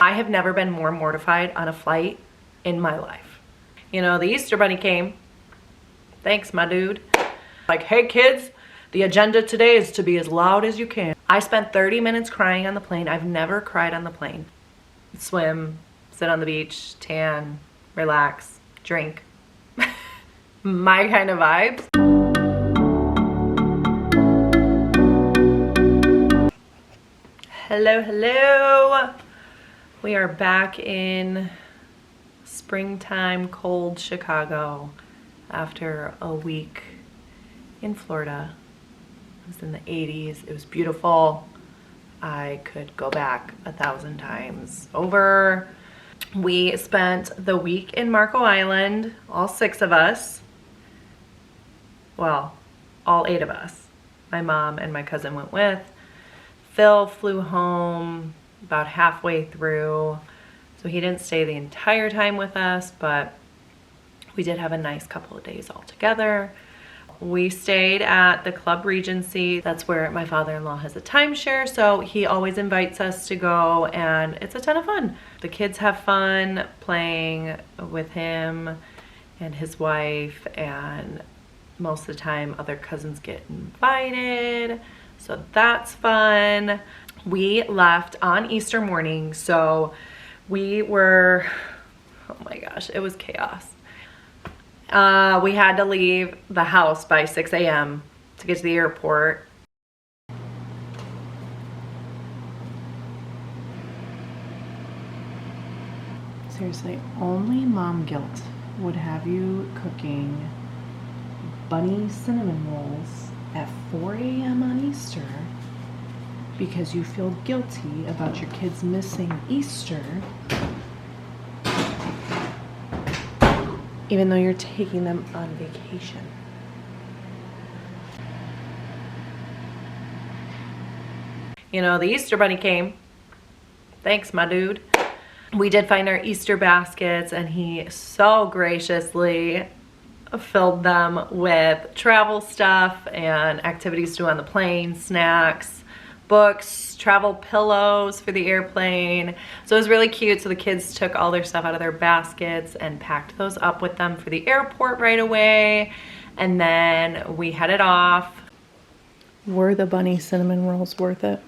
I have never been more mortified on a flight in my life. You know, the Easter Bunny came. Thanks, my dude. Like, hey kids, the agenda today is to be as loud as you can. I spent 30 minutes crying on the plane. I've never cried on the plane. Swim, sit on the beach, tan, relax, drink. My kind of vibes. Hello, hello. We are back in springtime, cold Chicago after a week in Florida. It was in the 80s. It was beautiful. I could go back 1,000 times over. We spent the week in Marco Island, all 6 of us. Well, all 8 of us. My mom and my cousin went with. Phil flew home about halfway through, so he didn't stay the entire time with us, but we did have a nice couple of days all together. We stayed at the Club Regency. That's where my father-in-law has a timeshare, so he always invites us to go, and it's a ton of fun. The kids have fun playing with him and his wife, and most of the time other cousins get invited, so that's fun. We left on Easter morning, so we were, oh my gosh, it was chaos. We had to leave the house by 6 a.m. to get to the airport. Seriously, only mom guilt would have you cooking bunny cinnamon rolls at 4 a.m. on Easter because you feel guilty about your kids missing Easter, even though you're taking them on vacation. You know, the Easter Bunny came. Thanks, my dude. We did find our Easter baskets, and he so graciously filled them with travel stuff and activities to do on the plane, snacks, books, travel pillows for the airplane. So it was really cute. So the kids took all their stuff out of their baskets and packed those up with them for the airport right away. And then we headed off. Were the bunny cinnamon rolls worth it?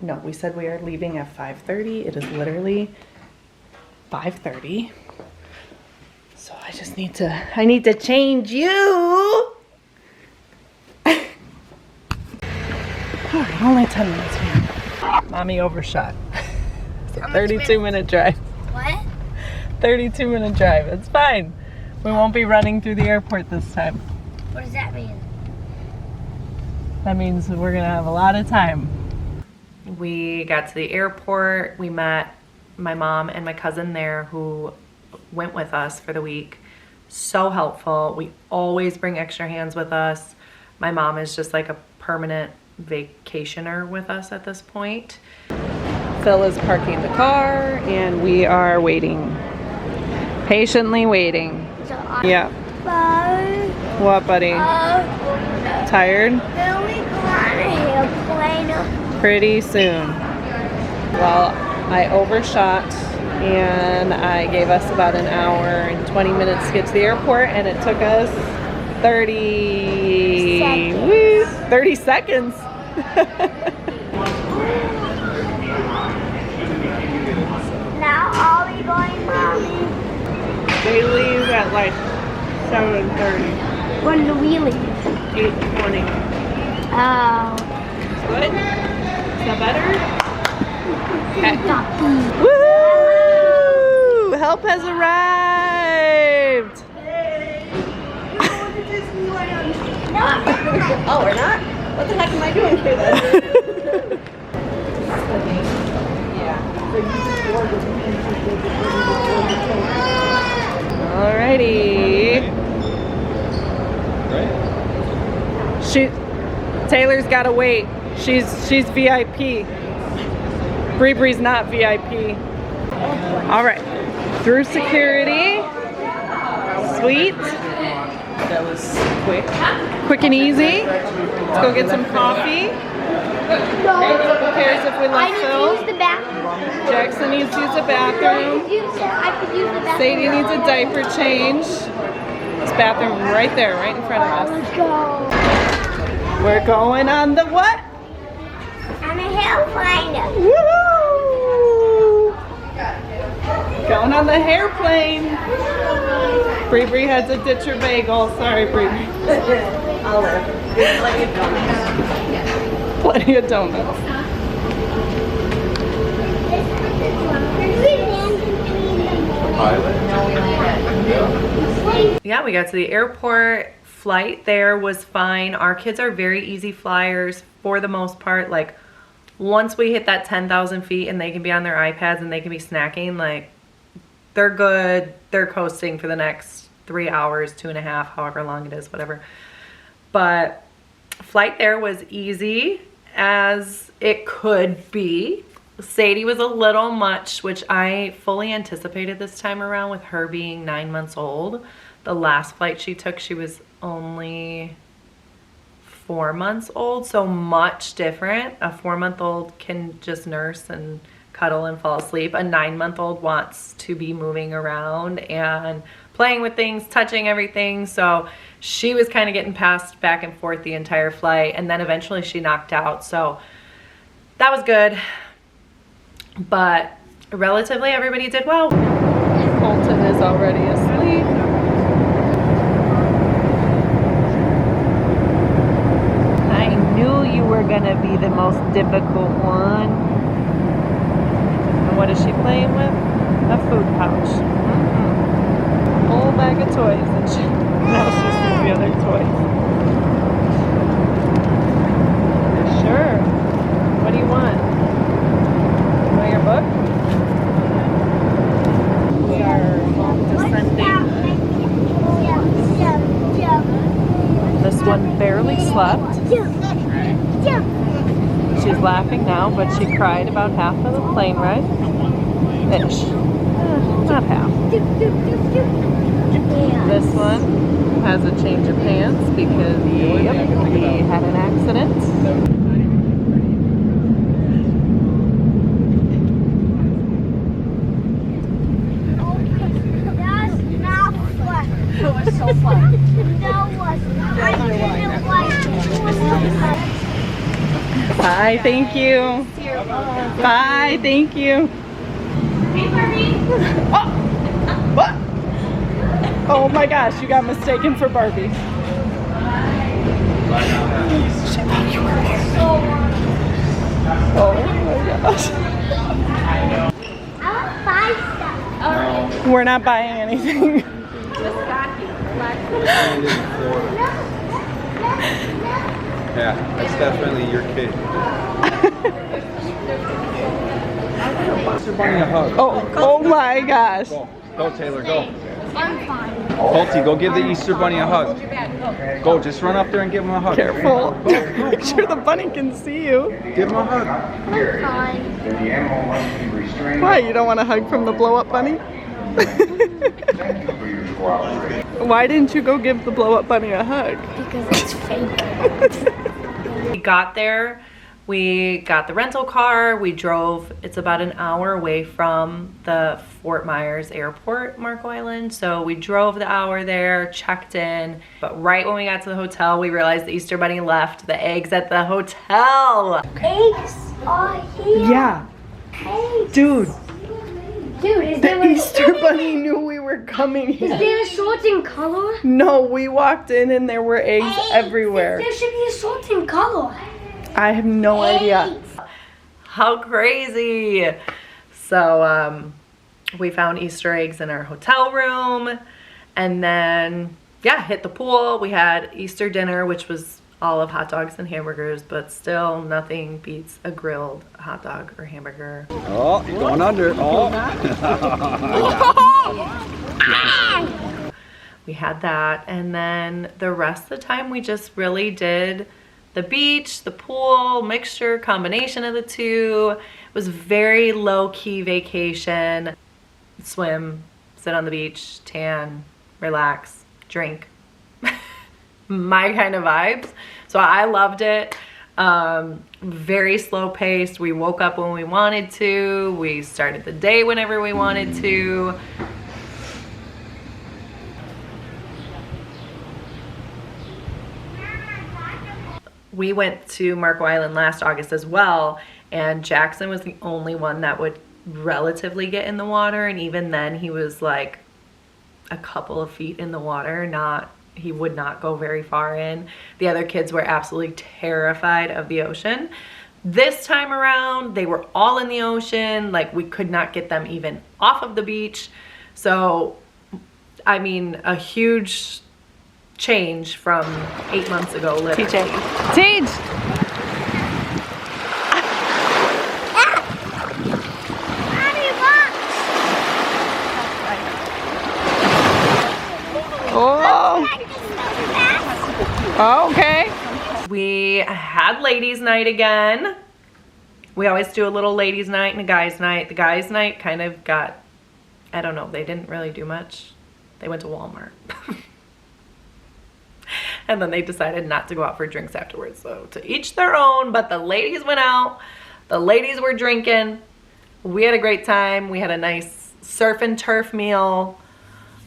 No, we said we are leaving at 5:30. It is literally 5:30. So I need to change you. All right, only 10 minutes here. Mommy overshot. It's a 32-minute drive. What? 32-minute drive. It's fine. We won't be running through the airport this time. What does that mean? That means we're gonna have a lot of time. We got to the airport. We met my mom and my cousin there who went with us for the week. So helpful. We always bring extra hands with us. My mom is just like a permanent vacationer with us at this point. Phil is parking the car and we are waiting. Patiently waiting. Yeah. What, buddy? Tired? Pretty soon. Well, I overshot and I gave us about an hour and 20 minutes to get to the airport, and it took us 30 seconds. Now are we going, Mommy? They leave at like 7:30. When do we leave? 8:20. Oh. Good? Is that better? Okay. Woo! Help has arrived! Oh, we're not? What the heck am I doing here then? Alrighty. Shoot. Taylor's gotta wait. She's VIP. Bree's not VIP. All right, through security. Sweet. That was Quick and easy. Let's go get some coffee. Who cares if we I left need to Phil? use the bathroom. Jackson needs to use the bathroom. I could use the bathroom. Sadie needs a diaper change. This bathroom right there, right in front of us. Let's go. We're going on the what? I'm a hellfinder. Woohoo! Going on the hairplane. Bree Bree has a ditcher bagel. Sorry, Bree Bree. I'll live. Plenty of donuts. Plenty of donuts. Yeah, we got to the airport. Flight there was fine. Our kids are very easy flyers for the most part. Like, once we hit that 10,000 feet and they can be on their iPads and they can be snacking, like, they're good. They're coasting for the next 3 hours, 2.5, however long it is, whatever. But flight there was easy as it could be. Sadie was a little much, which I fully anticipated this time around with her being 9 months old. The last flight she took, she was only 4 months old, so much different. A 4-month-old can just nurse and cuddle and fall asleep. A 9-month-old wants to be moving around and playing with things, touching everything. So she was kind of getting passed back and forth the entire flight, and then eventually she knocked out. So that was good. But relatively everybody did well. Colton is already asleep. I knew you were gonna be the most difficult one. And what is she playing with? A food pouch. Whole bag of toys, and now she sees the other toys. Sure. What do you want? You want your book? We are descending. This one barely slept. She's laughing now, but she cried about half of the plane ride. Ish. Not half. This one has a change of pants because he had an accident. Bye, thank you. Bye, thank you. Oh! What? Oh my gosh, you got mistaken for Barbie. Oh my gosh. I want to buy stuff. We're not buying anything. Yeah, that's definitely your kid. Easter Bunny a hug. Oh my gosh. Go Taylor, go. I'm fine. Colty, go give the Easter Bunny a hug. Go, just run up there and give him a hug. Careful. Make sure the bunny can see you. Give him a hug. I'm fine. Why, you don't want a hug from the blow-up bunny? Why didn't you go give the blow-up bunny a hug? Because it's fake. We got there, we got the rental car, we drove. It's about an hour away from the Fort Myers airport, Marco Island. So we drove the hour there, checked in, but right when we got to the hotel, we realized the Easter Bunny left the eggs at the hotel. Eggs are here. Yeah. Eggs. Dude, Dude, is the there Easter Bunny knew we were coming Is here. there a sorting color? No, we walked in and there were eggs everywhere. There should be a sorting color. I have no idea. How crazy. So we found Easter eggs in our hotel room, and then yeah, hit the pool. We had Easter dinner, which was all of hot dogs and hamburgers, but still nothing beats a grilled hot dog or hamburger. Oh, you're going under. Oh. We had that, and then the rest of the time we just really did the beach, the pool, mixture, combination of the two. It was very low-key vacation. Swim, sit on the beach, tan, relax, drink. my kind of vibes. So I loved it. Very slow paced. We woke up when we wanted to. We started the day whenever we wanted to. We went to Marco Island last August as well, and Jackson was the only one that would relatively get in the water, and even then he was like a couple of feet in the water, he would not go very far in. The other kids were absolutely terrified of the ocean. This time around, they were all in the ocean. Like, we could not get them even off of the beach. So, I mean, a huge change from 8 months ago, literally. Teach! Oh, okay. We had ladies' night again. We always do a little ladies' night and a guys' night. The guys' night kind of got, I don't know, they didn't really do much. They went to Walmart. And then they decided not to go out for drinks afterwards. So to each their own, but the ladies went out. The ladies were drinking. We had a great time. We had a nice surf and turf meal.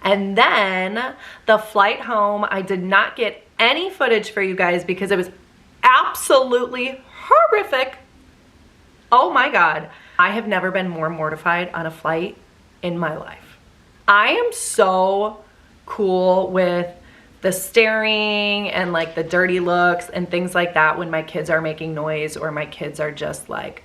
And then the flight home, I did not get any footage for you guys because it was absolutely horrific. Oh my God. I have never been more mortified on a flight in my life. I am so cool with the staring and like the dirty looks and things like that when my kids are making noise or my kids are just like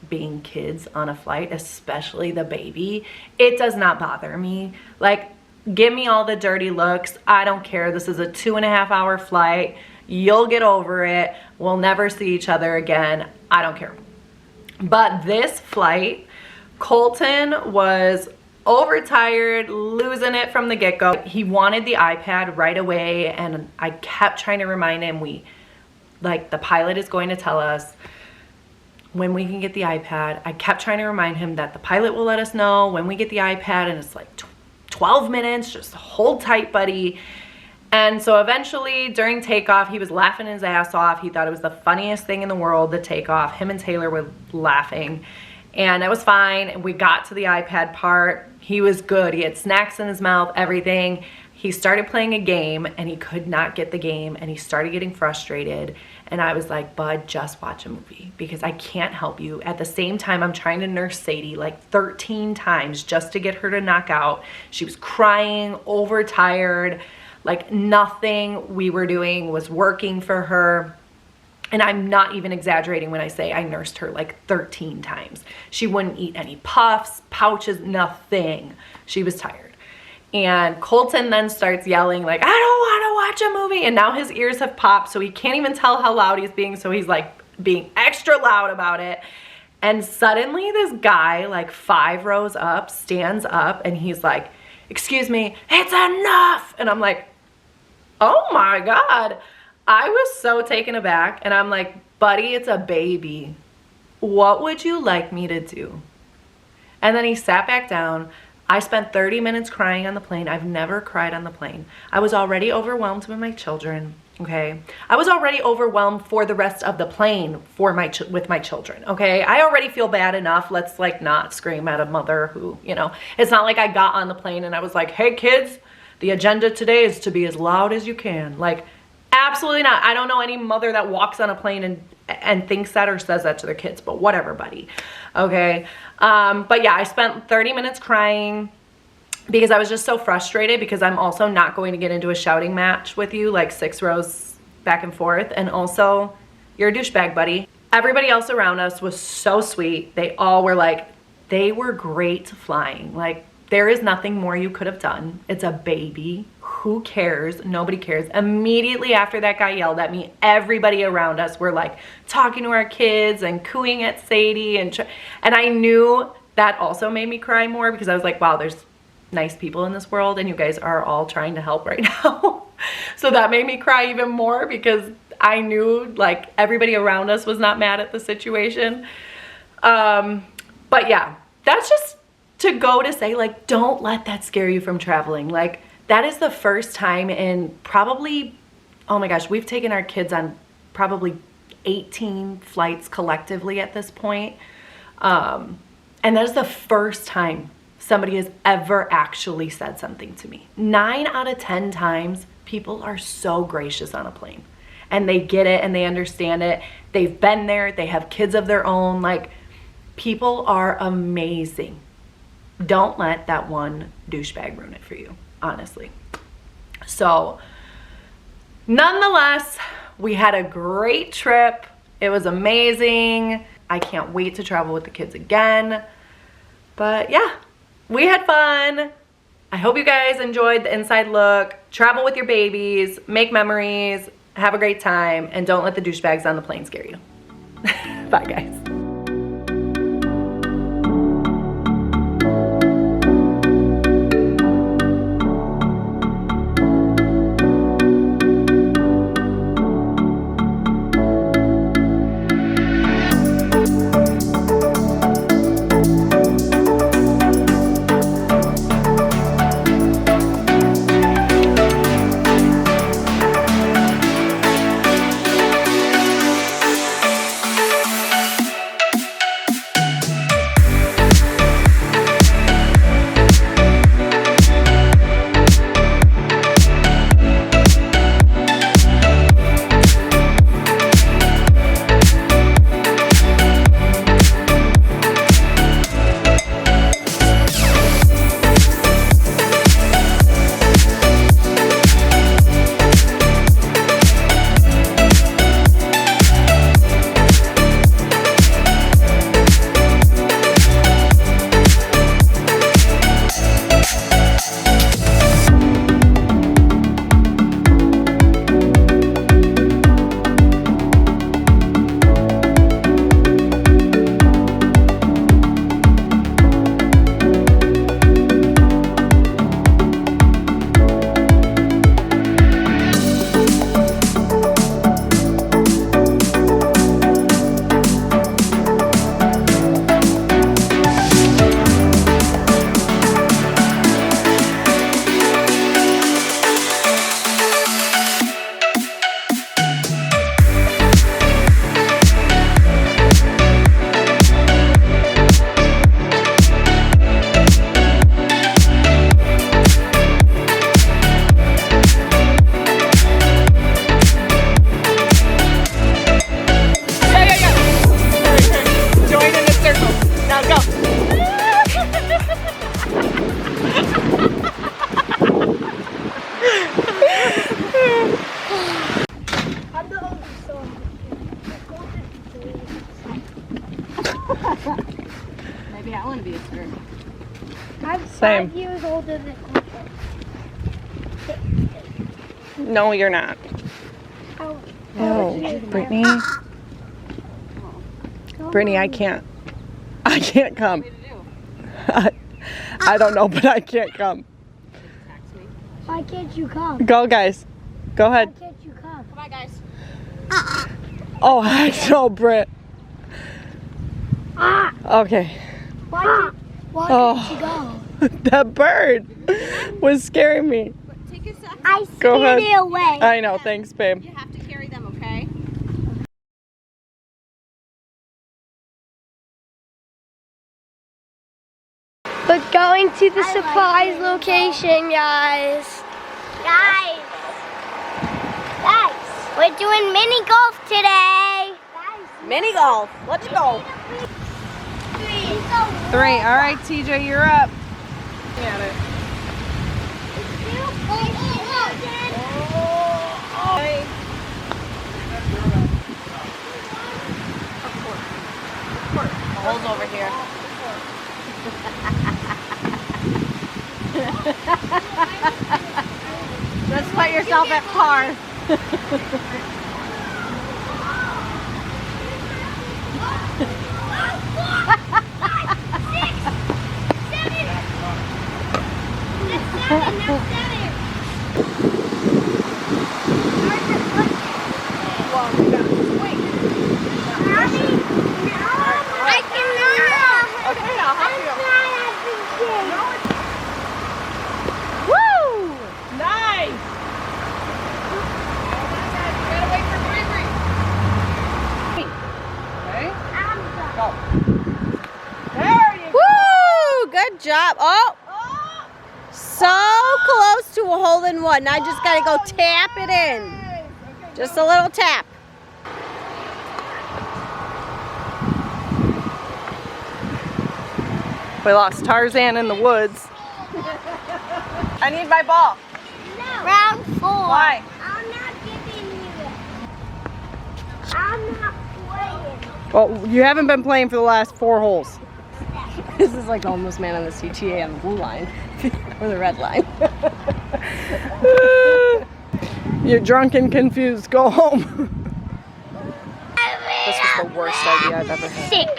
being kids on a flight, especially the baby. It does not bother me. Like, give me all the dirty looks. I don't care. This is a 2.5-hour flight. You'll get over it. We'll never see each other again. I don't care. But this flight, Colton was overtired, losing it from the get-go. He wanted the iPad right away, and I kept trying to remind him, the pilot is going to tell us when we can get the iPad. I kept trying to remind him that the pilot will let us know when we get the iPad, and it's like 12 minutes, just hold tight, buddy. And so eventually during takeoff, he was laughing his ass off. He thought it was the funniest thing in the world to take off. Him and Taylor were laughing, and it was fine. We got to the iPad part. He was good. He had snacks in his mouth, everything. He started playing a game and he could not get the game, and he started getting frustrated. And I was like, bud, just watch a movie because I can't help you. At the same time, I'm trying to nurse Sadie like 13 times just to get her to knock out. She was crying, overtired, like nothing we were doing was working for her. And I'm not even exaggerating when I say I nursed her like 13 times. She wouldn't eat any puffs, pouches, nothing. She was tired. And Colton then starts yelling like, I don't want to watch a movie. And now his ears have popped, so he can't even tell how loud he's being. So he's like being extra loud about it. And suddenly this guy, like 5 rows up, stands up and he's like, excuse me, it's enough. And I'm like, oh my God. I was so taken aback, and I'm like, buddy, it's a baby. What would you like me to do? And then he sat back down. I spent 30 minutes crying on the plane. I've never cried on the plane. I was already overwhelmed with my children, okay? I was already overwhelmed for the rest of the plane with my children, okay? I already feel bad enough. Let's like not scream at a mother who, you know, it's not like I got on the plane and I was like, hey kids, the agenda today is to be as loud as you can. Like, absolutely not. I don't know any mother that walks on a plane and thinks that or says that to their kids, but whatever, buddy. Okay. But yeah, I spent 30 minutes crying because I was just so frustrated because I'm also not going to get into a shouting match with you, like 6 rows back and forth. And also, you're a douchebag, buddy. Everybody else around us was so sweet. They all were like, they were great flying. Like, there is nothing more you could have done. It's a baby. Who cares? Nobody cares. Immediately after that guy yelled at me, everybody around us were like talking to our kids and cooing at Sadie. And I knew that also made me cry more because I was like, wow, there's nice people in this world and you guys are all trying to help right now. So that made me cry even more because I knew like everybody around us was not mad at the situation. But yeah, that's just to go to say, like, don't let that scare you from traveling. Like, that is the first time in probably oh my gosh, we've taken our kids on probably 18 flights collectively at this point. And that is the first time somebody has ever actually said something to me. 9 out of 10 times, people are so gracious on a plane. And they get it and they understand it. They've been there. They have kids of their own. Like, people are amazing. Don't let that one douchebag ruin it for you, honestly. So, nonetheless, we had a great trip. It was amazing. I can't wait to travel with the kids again. But yeah, we had fun. I hope you guys enjoyed the inside look. Travel with your babies, make memories, have a great time, and don't let the douchebags on the plane scare you. Bye, guys. Maybe I want to be a skirt. I'm Same. 5 years older than No, you're not. Oh, No, Brittany. Brittany, I can't come. I don't know, but I can't come. why can't you come? Go, guys. Go Why ahead. can't you come? Come on, guys. Oh, heck no, Britt. Ah! Okay. Why can't you go? That bird was scaring me. Take a second. I Go scared ahead. it away. I know, thanks, babe. You have to carry them, okay? We're going to the surprise location, guys. Guys, we're doing mini golf today. Mini golf. Let's go. 3. All right, TJ, you're up. At it. The hole's over here. Just put yourself at par. job. Oh! So close to a hole-in-one. Now I just gotta go tap it in. Just a little tap. We lost Tarzan in the woods. I need my ball. Round 4. Why? I'm not giving you it. I'm not playing. Well, you haven't been playing for the last 4 holes. This is like almost man on the CTA on the blue line. Or the red line. You're drunk and confused. Go home. This was the worst idea I've ever had. 6.